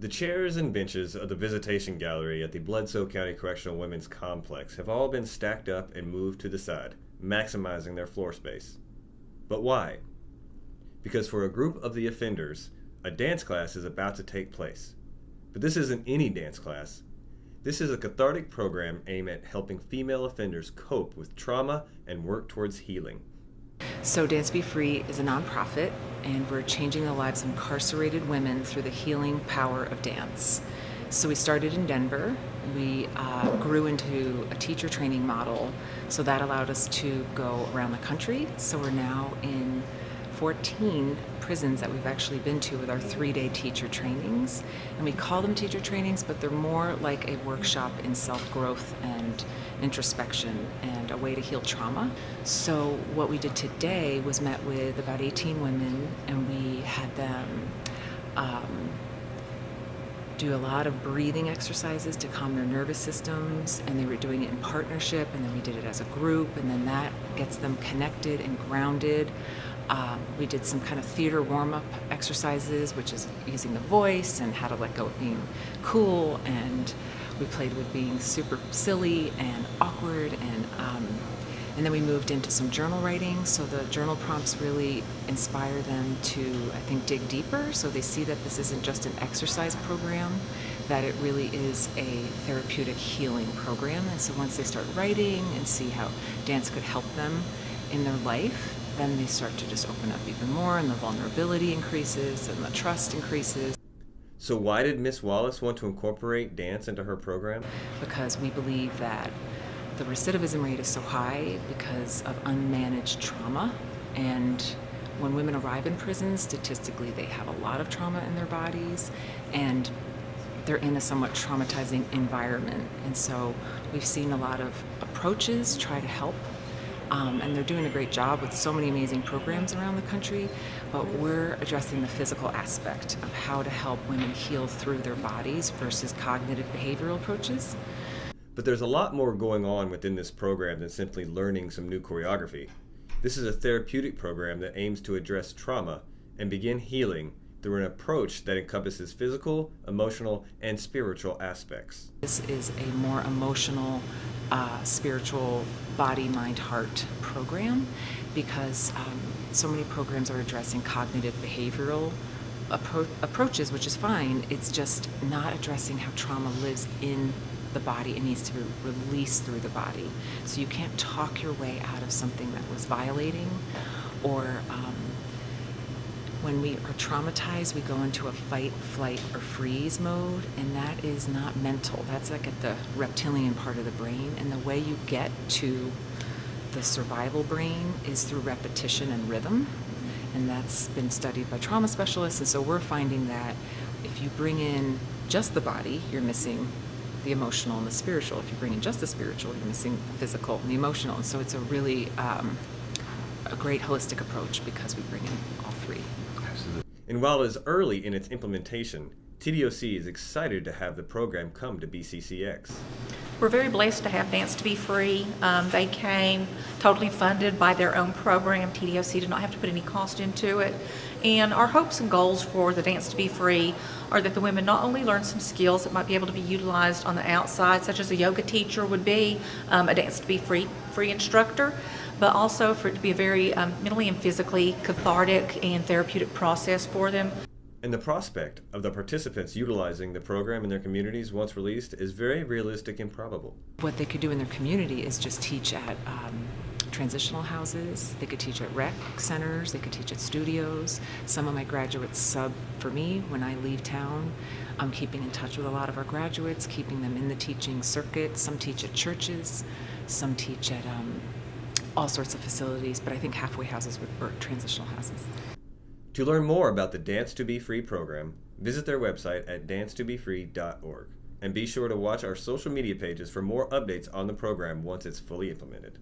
The chairs and benches of the visitation gallery at the Bledsoe County Correctional Women's Complex have all been stacked up and moved to the side, maximizing their floor space. But why? Because for a group of the offenders, a dance class is about to take place. But this isn't any dance class. This is a cathartic program aimed at helping female offenders cope with trauma and work towards healing. So Dance to Be Free is a nonprofit, and we're changing the lives of incarcerated women through the healing power of dance. So we started in Denver. We grew into a teacher training model, so that allowed us to go around the country. So we're now in 14 prisons that we've actually been to with our 3-day teacher trainings. And we call them teacher trainings, but they're more like a workshop in self-growth and introspection and a way to heal trauma. So what we did today was met with about 18 women, and we had them do a lot of breathing exercises to calm their nervous systems, and they were doing it in partnership, and then we did it as a group, and then that gets them connected and grounded. We did some kind of theater warm-up exercises, which is using the voice and how to let go of being cool, and we played with being super silly and awkward, and then we moved into some journal writing. So the journal prompts really inspire them to, I think, dig deeper, so they see that this isn't just an exercise program, that it really is a therapeutic healing program. And so once they start writing and see how dance could help them in their life, then they start to just open up even more, and the vulnerability increases and the trust increases. So why did Miss Wallace want to incorporate dance into her program? Because we believe that the recidivism rate is so high because of unmanaged trauma, and when women arrive in prison, statistically they have a lot of trauma in their bodies, and they're in a somewhat traumatizing environment. And so we've seen a lot of approaches try to help. And they're doing a great job with so many amazing programs around the country, but we're addressing the physical aspect of how to help women heal through their bodies versus cognitive behavioral approaches. But there's a lot more going on within this program than simply learning some new choreography. This is a therapeutic program that aims to address trauma and begin healing through an approach that encompasses physical, emotional, and spiritual aspects. This is a more emotional, spiritual, body, mind, heart program, because so many programs are addressing cognitive behavioral approaches, which is fine. It's just not addressing how trauma lives in the body and needs to be released through the body. So you can't talk your way out of something that was violating, or when we are traumatized, we go into a fight, flight, or freeze mode, and that is not mental. That's like at the reptilian part of the brain, and the way you get to the survival brain is through repetition and rhythm, and that's been studied by trauma specialists. And so we're finding that if you bring in just the body, you're missing the emotional and the spiritual. If you bring in just the spiritual, you're missing the physical and the emotional. And so it's a really a great holistic approach because we bring in all three. Absolutely. And while it is early in its implementation, TDOC is excited to have the program come to BCCX. We're very blessed to have Dance to Be Free. They came totally funded by their own program. TDOC did not have to put any cost into it. And our hopes and goals for the Dance to Be Free are that the women not only learn some skills that might be able to be utilized on the outside, such as a yoga teacher would be, a Dance to Be Free instructor, but also for it to be a very mentally and physically cathartic and therapeutic process for them. And the prospect of the participants utilizing the program in their communities once released is very realistic and probable. What they could do in their community is just teach at transitional houses, they could teach at rec centers, they could teach at studios. Some of my graduates sub for me when I leave town. I'm keeping in touch with a lot of our graduates, keeping them in the teaching circuit. Some teach at churches, some teach at all sorts of facilities, but I think halfway houses or transitional houses. To learn more about the Dance to Be Free program, visit their website at dancetobefree.org. And be sure to watch our social media pages for more updates on the program once it's fully implemented.